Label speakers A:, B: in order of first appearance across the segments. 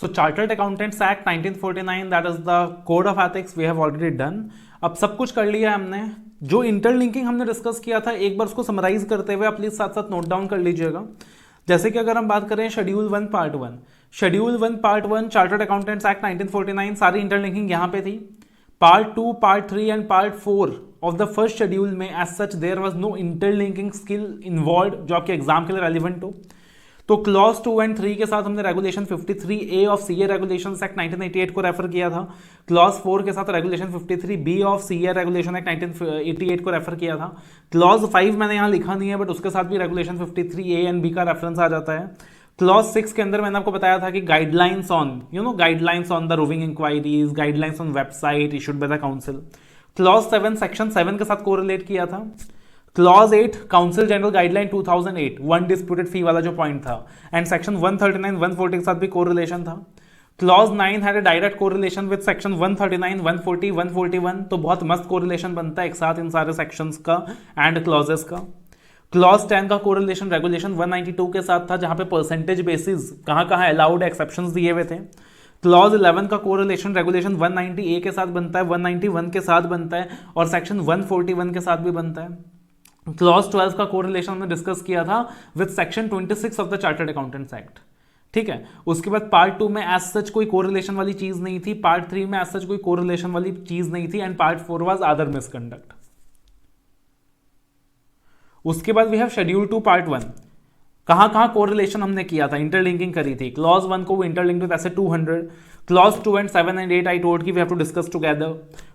A: So Chartered Accountants Act 1949, that is the code of ethics we have already done. अब सब कुछ कर लिया हमने। जो इंटरलिंकिंग हमने डिस्कस किया था एक बार उसको समराइज करते हुए आप प्लीज साथ साथ नोट डाउन कर लीजिएगा। जैसे कि अगर हम बात करें schedule 1 part 1, schedule 1 part 1 chartered accountants act 1949, सारी इंटरलिंकिंग यहाँ पे थी। Part 2, part 3 and part 4 of the first schedule में as such there was no interlinking skill involve जो आपके एग्जाम के लिए रेलिवेंट हो। तो क्लॉज 2 एंड 3 के साथ हमने regulation 53A of CA regulations act 1988 को रेफर किया था। क्लॉज 4 के साथ regulation 53B of CA regulation act 1988 को रेफर किया था। क्लॉज 5 मैंने यहाँ लिखा नहीं है बट उसके साथ भी रेगुलेशन 53A एंड B का रेफरेंस आ जाता है। क्लॉज 6 के अंदर मैंने आपको बताया था कि guidelines on guidelines on the roving inquiries, guidelines on website issued by the council. Clause 7 section 7 के साथ कोरिलेट किया था। Clause 8 council general guideline 2008 one disputed fee वाला जो पॉइंट था, एंड सेक्शन 139 140 के साथ भी कोरिलेशन था। Clause 9 had a direct correlation with section 139 140 141, तो बहुत मस्त कोरिलेशन बनता है एक साथ इन सारे सेक्शंस का एंड क्लॉजेस का। क्लॉज 10 का कोरिलेशन रेगुलेशन 192 के साथ था जहां पे परसेंटेज बेसिस कहां कहां अलाउड एक्सेप्शंस दिए हुए थे। क्लॉज 11 का कोरिलेशन रेगुलेशन 190A के साथ बनता है, 191 के साथ बनता है और सेक्शन 141 के साथ भी बनता है। क्लॉज 12 का कोरिलेशन हमने डिस्कस किया था with section 26 of the chartered accountants act. ठीक है, उसके बाद पार्ट 2 में एज सच कोई कोरिलेशन वाली चीज नहीं थी, पार्ट 3 में एज सच कोई कोरिलेशन वाली चीज नहीं थी, and part 4 was other misconduct. उसके बाद वी हैव शेड्यूल 2 पार्ट 1। कहां कहां कोरिलेशन हमने किया था, इंटरलिंकिंग करी थी। क्लॉज 1 को interlinked with SA 200। Clause 2 and 7 and 8 I told कि we have to discuss together.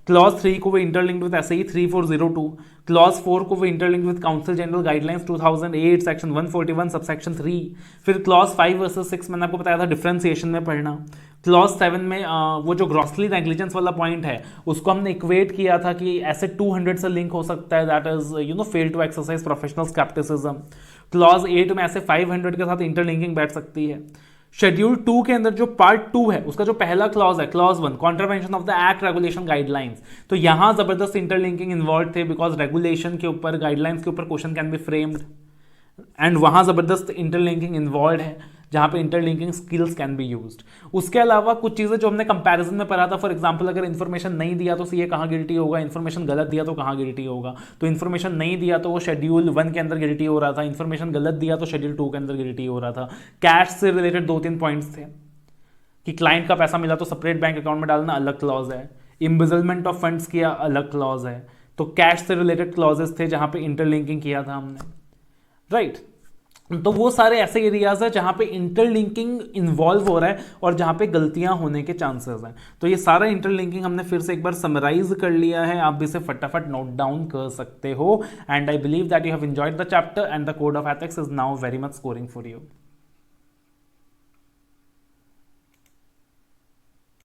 A: Clause 3 को वे इंटरलिंक्ड विद एसई 3402। क्लॉज 4 को वे interlinked with council general guidelines 2008 section 141 subsection 3। फिर क्लॉज 5 वर्सेस 6 मैंने आपको बताया था डिफरेंशिएशन में पढ़ना। क्लॉज 7 में वो जो ग्रॉसली नेग्लिजेंस वाला पॉइंट है उसको हमने इक्वेट किया था कि ऐसे 200 से लिंक हो सकता है, that is fail to exercise professional scepticism. Clause 8 में ऐसे 500 के साथ इंटरलिंकिंग बैठ सकती है। शेड्यूल 2 के अंदर जो पार्ट 2 है उसका जो पहला क्लॉज है, clause 1 contravention of the act regulation guidelines, तो यहां जबरदस्त इंटरलिंकिंग इन्वॉल्व थे बिकॉज रेगुलेशन के ऊपर, गाइडलाइंस के ऊपर question can be framed, and वहां जबरदस्त इंटरलिंकिंग इन्वॉल्व है जहां पे interlinking skills can be used. उसके अलावा कुछ चीजें जो हमने कंपैरिजन में पढ़ा था, फॉर एग्जांपल अगर इन्फॉर्मेशन नहीं दिया तो सीए कहां गिल्टी होगा, इन्फॉर्मेशन गलत दिया तो कहां गिल्टी होगा। तो इन्फॉर्मेशन नहीं दिया तो वो शेड्यूल 1 के अंदर गिल्टी हो रहा था, इन्फॉर्मेशन गलत दिया तो शेड्यूल 2 के अंदर गिल्टी हो रहा था। कैश से रिलेटेड 2-3 पॉइंट्स थे कि क्लाइंट का पैसा मिला तो सेपरेट बैंक अकाउंट में डालना अलग क्लॉज है, इम्बिजलमेंट ऑफ फंड्स किया अलग क्लॉज है। तो कैश से रिलेटेड क्लॉजेस थे जहां पे इंटरलिंकिंग किया था हमने, राइट। तो वो सारे ऐसे एरियाज है जहां पे इंटरलिंकिंग इन्वॉल्व हो रहा है और जहां पे गलतियां होने के चांसेस हैं। तो ये सारा इंटरलिंकिंग हमने फिर से एक बार समराइज कर लिया है, आप भी इसे फटाफट नोट डाउन कर सकते हो। And I believe that you have enjoyed the chapter and the code of ethics is now very much scoring for you.